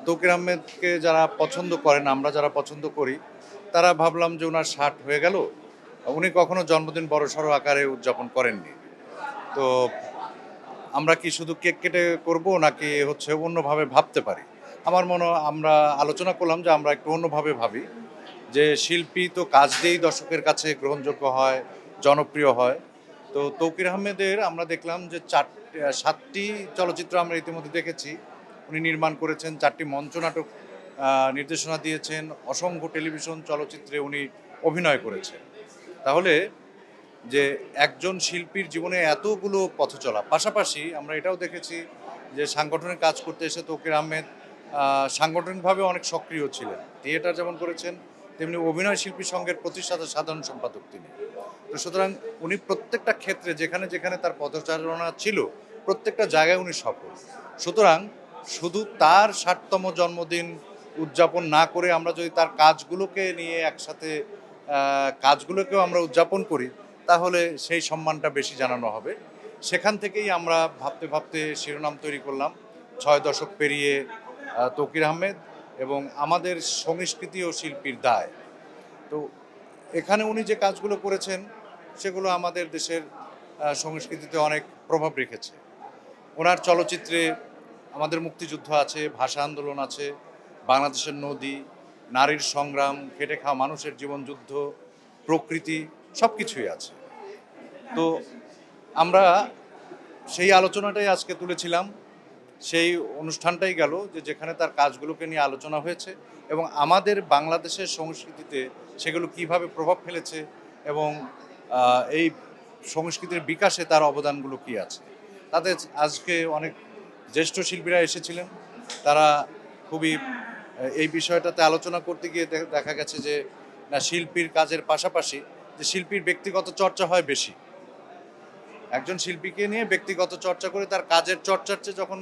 তৌকির আহমেদকে যারা পছন্দ করেন, আমরা যারা পছন্দ করি, তারা ভাবলাম যে উনার ৬০ হয়ে গেল। উনি কখনো জন্মদিন বড়সড় আকারে উদযাপন করেননি। তো আমরা কি শুধু কেক কেটে করব নাকি হচ্ছে অন্যভাবে ভাবতে পারি? আমার মনে হয় আমরা আলোচনা করলাম যে আমরা একটু অন্যভাবে ভাবি। যে শিল্পী তো কাজ দিয়েই দর্শকের কাছে গ্রহণযোগ্য হয়, জনপ্রিয় হয়। তো তৌকির আহমেদের আমরা দেখলাম যে ৭টি চলচ্চিত্র আমরা ইতিমধ্যে দেখেছি। উনি নির্মাণ করেছেন, ৪টি মঞ্চনাটক নির্দেশনা দিয়েছেন, অসংখ্য টেলিভিশন চলচ্চিত্রে উনি অভিনয় করেছেন। তাহলে যে একজন শিল্পীর জীবনে এতগুলো পথ চলা, পাশাপাশি আমরা এটাও দেখেছি যে সাংগঠনিক কাজ করতে এসে তৌকির আহমেদ সাংগঠনিকভাবে অনেক সক্রিয় ছিলেন। থিয়েটার যেমন করেছেন, তেমনি অভিনয় শিল্পী সংঘের প্রতিষ্ঠাতা সাধারণ সম্পাদক তিনি। তো সুতরাং উনি প্রত্যেকটা ক্ষেত্রে যেখানে যেখানে তার পদচারণা ছিল, প্রত্যেকটা জায়গায় উনি সফল। সুতরাং শুধু তার ৬০তম জন্মদিন উদযাপন না করে আমরা যদি তার কাজগুলোকে নিয়ে একসাথে কাজগুলোকেও আমরা উদযাপন করি, তাহলে সেই সম্মানটা বেশি জানানো হবে। সেখান থেকেই আমরা ভাবতে ভাবতে শিরোনাম তৈরি করলাম ৬ দশক পেরিয়ে তৌকির আহমেদ এবং আমাদের সংস্কৃতি ও শিল্পীর দায়। তো এখানে উনি যে কাজগুলো করেছেন সেগুলো আমাদের দেশের সংস্কৃতিতে অনেক প্রভাব রেখেছে। ওনার চলচ্চিত্রে আমাদের মুক্তিযুদ্ধ আছে, ভাষা আন্দোলন আছে, বাংলাদেশের নদী, নারীর সংগ্রাম, খেটে খাওয়া মানুষের জীবনযুদ্ধ, প্রকৃতি সব কিছুই আছে। তো আমরা সেই আলোচনাটাই আজকে তুলেছিলাম। সেই অনুষ্ঠানটাই গেল যে যেখানে তার কাজগুলোকে নিয়ে আলোচনা হয়েছে এবং আমাদের বাংলাদেশের সংস্কৃতিতে সেগুলো কিভাবে প্রভাব ফেলেছে এবং এই সংস্কৃতির বিকাশে তার অবদানগুলো কি আছে। তাতে আজকে অনেক জ্যেষ্ঠ শিল্পীরা এসেছিলেন। তারা খুবই এই বিষয়টাতে আলোচনা করতে গিয়ে দেখা গেছে যে না, শিল্পীর কাজের পাশাপাশি যে শিল্পীর ব্যক্তিগত চর্চা হয় বেশি। একজন শিল্পীকে নিয়ে ব্যক্তিগত চর্চা করে তার কাজের চর্চার চেয়ে যখন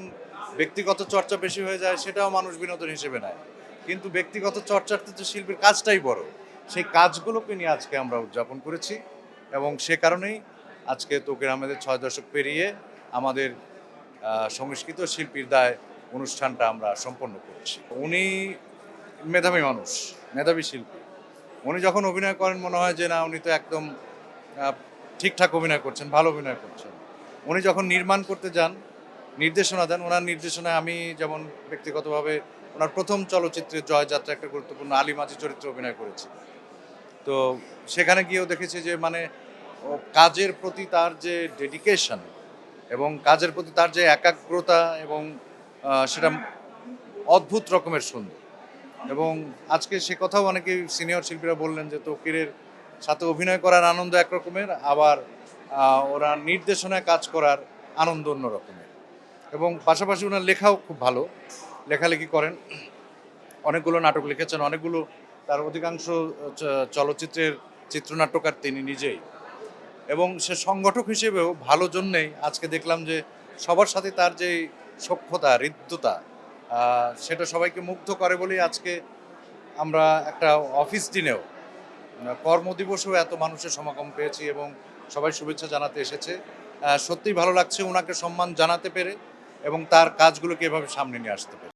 ব্যক্তিগত চর্চা বেশি হয়ে যায়, সেটাও মানুষ বিনোদন হিসেবে নেয়। কিন্তু ব্যক্তিগত চর্চার চেয়ে শিল্পীর কাজটাই বড়। সেই কাজগুলোকে নিয়ে আজকে আমরা উদযাপন করেছি এবং সে কারণেই আজকে তৌকির আহমেদের ৬ দশক পেরিয়ে আমাদের সংস্কৃত শিল্পীর দায় অনুষ্ঠানটা আমরা সম্পন্ন করছি। উনি মেধাবী মানুষ, মেধাবী শিল্পী। উনি যখন অভিনয় করেন মনে হয় যে না, উনি তো একদম ঠিকঠাক অভিনয় করছেন, ভালো অভিনয় করছেন। উনি যখন নির্মাণ করতে যান, নির্দেশনা দেন, ওনার নির্দেশনায় আমি যেমন ব্যক্তিগতভাবে ওনার প্রথম চলচ্চিত্রে জয়যাত্রা একটা গুরুত্বপূর্ণ আলী মাঝি চরিত্রে অভিনয় করেছি। তো সেখানে গিয়েও দেখেছি যে মানে কাজের প্রতি তার যে ডেডিকেশন এবং কাজের প্রতি তার যে একাগ্রতা এবং সেটা অদ্ভুত রকমের সুন্দর। এবং আজকে সে কথাও অনেকেই সিনিয়র শিল্পীরা বললেন যে তৌকিরের সাথে অভিনয় করার আনন্দ একরকমের, আবার ওরা নির্দেশনায় কাজ করার আনন্দ অন্য রকমের। এবং পাশাপাশি ওনার লেখাও খুব ভালো, লেখালেখি করেন, অনেকগুলো নাটক লিখেছেন, অনেকগুলো তার অধিকাংশ চলচ্চিত্রের চিত্রনাট্যকার তিনি নিজেই। এবং সে সংগঠক হিসেবেও ভালো জন্যেই আজকে দেখলাম যে সবার সাথে তার যে সখ্যতা, হৃদ্যতা, সেটা সবাইকে মুগ্ধ করে বলেই আজকে আমরা একটা অফিস দিনেও কর্মদিবসেও এত মানুষের সমাগম পেয়েছি এবং সবাই শুভেচ্ছা জানাতে এসেছে। সত্যিই ভালো লাগছে ওনাকে সম্মান জানাতে পেরে এবং তার কাজগুলোকে এভাবে সামনে নিয়ে আসতে পেরে।